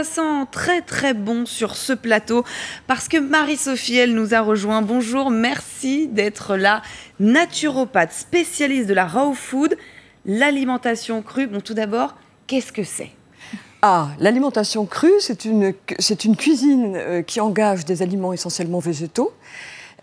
Ça sent très très bon sur ce plateau parce que Marie-Sophie, elle nous a rejoint. Bonjour, merci d'être là. Naturopathe, spécialiste de la raw food, l'alimentation crue. Bon, tout d'abord, qu'est-ce que c'est ? Ah, l'alimentation crue, c'est une cuisine qui engage des aliments essentiellement végétaux.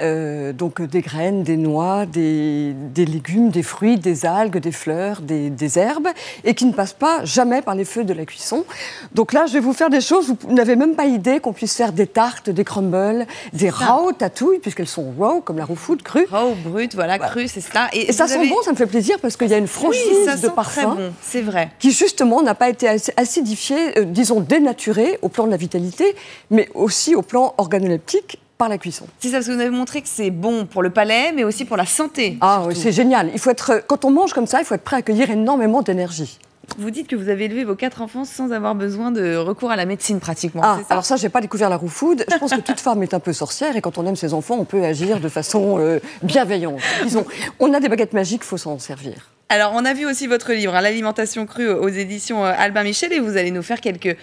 Donc des graines, des noix, des légumes, des fruits, des algues, des fleurs, des herbes, et qui ne passent pas jamais par les feux de la cuisson. Donc là, je vais vous faire des choses, vous n'avez même pas idée qu'on puisse faire des tartes, des crumbles, des raw tatouilles, puisqu'elles sont raw, comme la raw food, crue. Raw, brut, voilà, crue, c'est ça. Et ça sent bon, ça me fait plaisir, parce qu'il y a une franchise de parfum très bon, c'est vrai. Qui justement n'a pas été acidifiée, disons dénaturée au plan de la vitalité, mais aussi au plan organoleptique, par la cuisson. C'est ça, parce que vous avez montré que c'est bon pour le palais, mais aussi pour la santé. Ah oui, c'est génial. Il faut être, quand on mange comme ça, il faut être prêt à accueillir énormément d'énergie. Vous dites que vous avez élevé vos 4 enfants sans avoir besoin de recours à la médecine, pratiquement. Ah, alors ça, j'ai pas découvert la raw food. Je pense que toute femme est un peu sorcière, et quand on aime ses enfants, on peut agir de façon bienveillante. Disons, on a des baguettes magiques, il faut s'en servir. Alors, on a vu aussi votre livre, hein, L'alimentation crue, aux éditions Albin Michel, et vous allez nous faire quelques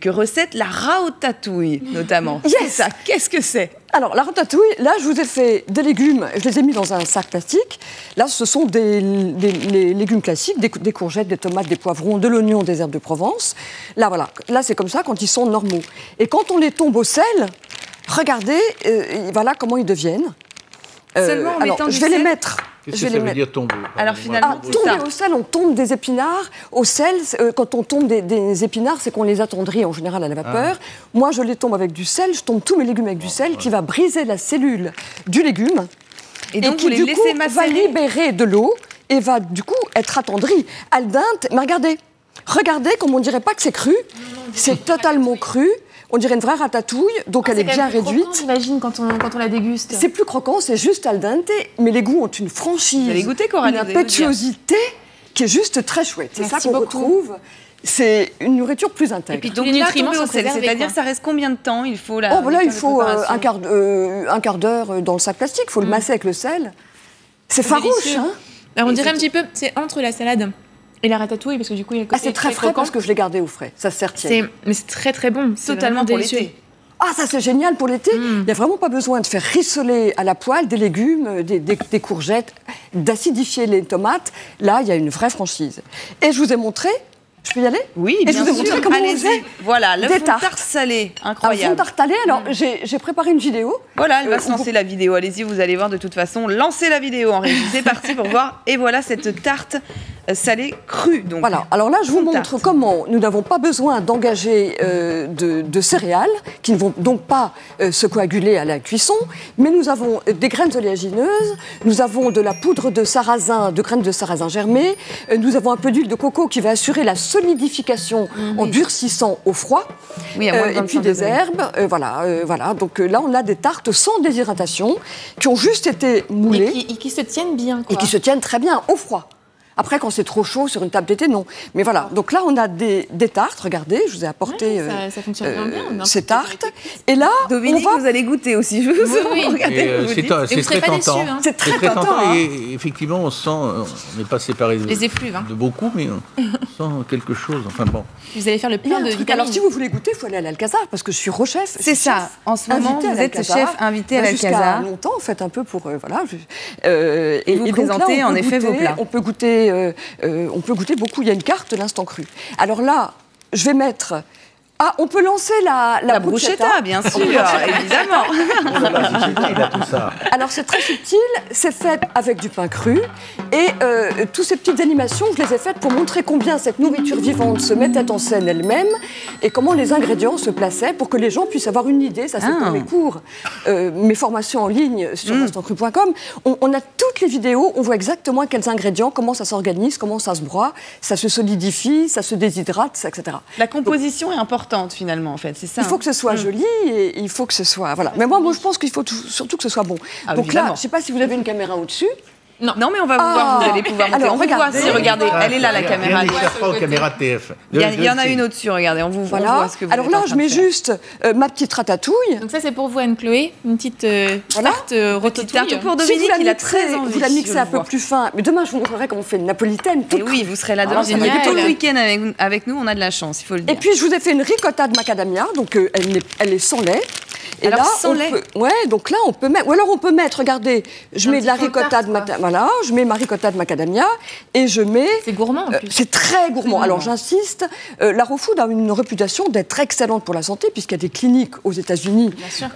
recettes, la ratatouille notamment. Yes. C'est ça, qu'est-ce que c'est ? Alors, la ratatouille, là, je vous ai fait des légumes, je les ai mis dans un sac plastique. Là, ce sont des légumes classiques, des courgettes, des tomates, des poivrons, de l'oignon, des herbes de Provence. Là, voilà. Là, c'est comme ça quand ils sont normaux. Et quand on les tombe au sel, regardez, voilà comment ils deviennent. Seulement en mettant du sel. Je vais les mettre. Qu'est-ce que ça veut dire tomber ? Alors finalement, tomber au sel, on tombe des épinards. Au sel, quand on tombe des épinards, c'est qu'on les attendrit en général à la vapeur. Moi, je les tombe avec du sel. Je tombe tous mes légumes avec du sel qui va briser la cellule du légume. Et donc, qui, vous les du laissez coup, macérer. va libérer de l'eau et va, du coup, être attendri. Al dente, mais regardez comme on dirait pas que c'est cru. C'est totalement cru. On dirait une vraie ratatouille, donc elle est bien réduite. J'imagine quand on la déguste. C'est plus croquant, c'est juste al dente, mais les goûts ont une franchise, vous allez goûter, Coralie, une impétuosité qui est juste très chouette. C'est ça qu'on retrouve. C'est une nourriture plus intègre. Et puis donc les là, nutriments tomber au sont sel, préservés, c'est-à-dire quoi. ça reste combien de temps il faut là? Oh, voilà, il faut un quart d'heure dans le sac plastique. Il faut le masser avec le sel. C'est farouche, délicieux. hein. Alors on dirait un petit peu, c'est entre la salade et la ratatouille, parce que du coup, il y a le côté C'est très frais parce que je l'ai gardé au frais. Ça sert tiède. Mais c'est très très bon. C'est Totalement vraiment pour délicieux. l'été. Ah, ça c'est génial pour l'été. Il n'y a vraiment pas besoin de faire rissoler à la poêle des légumes, des courgettes, d'acidifier les tomates. Là, il y a une vraie franchise. Et je vous ai montré, je peux y aller ? Oui, Et bien je vous ai sûr. montré comment on Allez-y. faisait Voilà, le des fond de tartes. tarte salé, Un fond incroyable. de tarte salée. Alors, j'ai préparé une vidéo. Voilà, elle va se lancer la vidéo. Allez-y, vous allez voir de toute façon. Lancez la vidéo en régie. C'est parti pour voir. Et voilà cette tarte salée crue. Donc. Voilà, alors là, je vous Fond de montre tarte. comment nous n'avons pas besoin d'engager de céréales, qui ne vont donc pas se coaguler à la cuisson, mais nous avons des graines oléagineuses, nous avons de la poudre de sarrasin, de graines de sarrasin germées, nous avons un peu d'huile de coco qui va assurer la solidification en durcissant au froid, Oui, à moins de et puis 25 des degrés. herbes, voilà. Donc là, on a des tartes sans déshydratation, qui ont juste été moulées Et qui se tiennent bien, quoi. et qui se tiennent très bien au froid. Après, quand c'est trop chaud sur une table d'été, non. Mais voilà, donc là, on a des tartes. Regardez, je vous ai apporté ça fonctionne bien, ces tartes. Et là, Dominique, on va... vous allez goûter aussi. Je vous Oui. regardez, Et, vous c'est dites. c'est vous serez très pas déçus, tentant. hein. C'est très tentant, hein. Et effectivement, on sent, on n'est pas séparés Les effluves, hein. de beaucoup, mais on sent quelque chose. Enfin bon. Vous allez faire le Il y a plein un de truc. vitamines. Alors, si vous voulez goûter, il faut aller à l'Alcazar, parce que je suis rechef. C'est ça. En ce moment, vous êtes chef invité à Jusqu'à l'Alcazar. longtemps, en fait, un peu pour... voilà. Et vous donc présentez, là, on en peut effet, vos goûter- plats. On peut goûter beaucoup. Il y a une carte de l'instant cru. Alors là, je vais mettre... Ah, on peut lancer la bruschetta, bien sûr, évidemment. Il a tout ça. Alors c'est très subtil, c'est fait avec du pain cru et toutes ces petites animations, je les ai faites pour montrer combien cette nourriture vivante se mettait en scène elle-même et comment les ingrédients se plaçaient pour que les gens puissent avoir une idée. Ça c'est pour mes cours, mes formations en ligne sur instantcru.com. On a toutes les vidéos, on voit exactement quels ingrédients, comment ça s'organise, comment ça se broie, ça se solidifie, ça se déshydrate, etc. La composition est importante finalement, en fait, c'est ça. Il faut que ce soit joli et il faut que ce soit... Voilà. Mais moi je pense qu'il faut surtout que ce soit bon. Ah, Donc évidemment. là, je ne sais pas si vous avez une caméra au-dessus. Non, mais on va vous voir, vous allez pouvoir monter. Alors, on vous voit, regardez. si, regardez, elle est là, la caméra. Il n'échappe pas aux caméras TF. Il y en a une au-dessus, regardez, on vous voit ce que vous Alors êtes là, en train je de mets faire. juste ma petite ratatouille. Donc ça, c'est pour vous, Anne-Chloé. Une petite tarte Petite tarte ratatouille. pour Si Dominique, vous la il a mixez, très envie. vous la mixez je un le peu vois. plus fin. Mais demain, je vous montrerai comment on fait une napolitaine. Et oui, vous serez là demain. Ça va génial. être tout le week-end avec nous, on a de la chance, il faut le dire. Et puis, je vous ai fait une ricotta de macadamia, donc elle est sans lait. Et Alors, là, sans lait. Ouais, donc là, on peut mettre... Ou alors, on peut mettre, regardez, je mets de la petit fond de ricotta tarte, de quoi. macadamia. Voilà, je mets ma ricotta de macadamia et je mets... C'est gourmand, en plus. C'est très gourmand. Alors j'insiste, la raw food a une réputation d'être excellente pour la santé, puisqu'il y a des cliniques aux États-Unis sûr.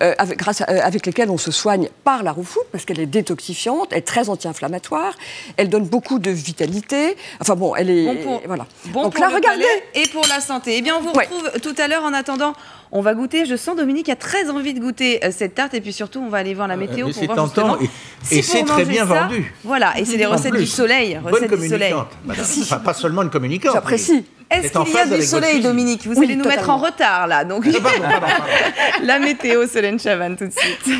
avec lesquelles on se soigne par la raw food, parce qu'elle est détoxifiante, elle est très anti-inflammatoire, elle donne beaucoup de vitalité. Enfin bon, elle est... voilà. Bon Donc pour là, le regardez. palais et pour la santé. Eh bien, on vous retrouve tout à l'heure. En attendant, on va goûter. Je sens Dominique a très envie de goûter cette tarte. Et puis surtout, on va aller voir la météo mais pour c'est voir tentant justement et si c'est pour très manger bien ça- vendu. Voilà, et c'est des En recettes plus. du soleil. Bonne Recettes du soleil. communicante, madame. Enfin, pas seulement une communicante. J'apprécie. Est-ce C'est en qu'il y a phase du avec votre soleil, cuisine. Dominique Vous Oui, allez nous mettre en totalement. retard là. Donc, Pardon. la météo, Solène Chavannes, tout de suite.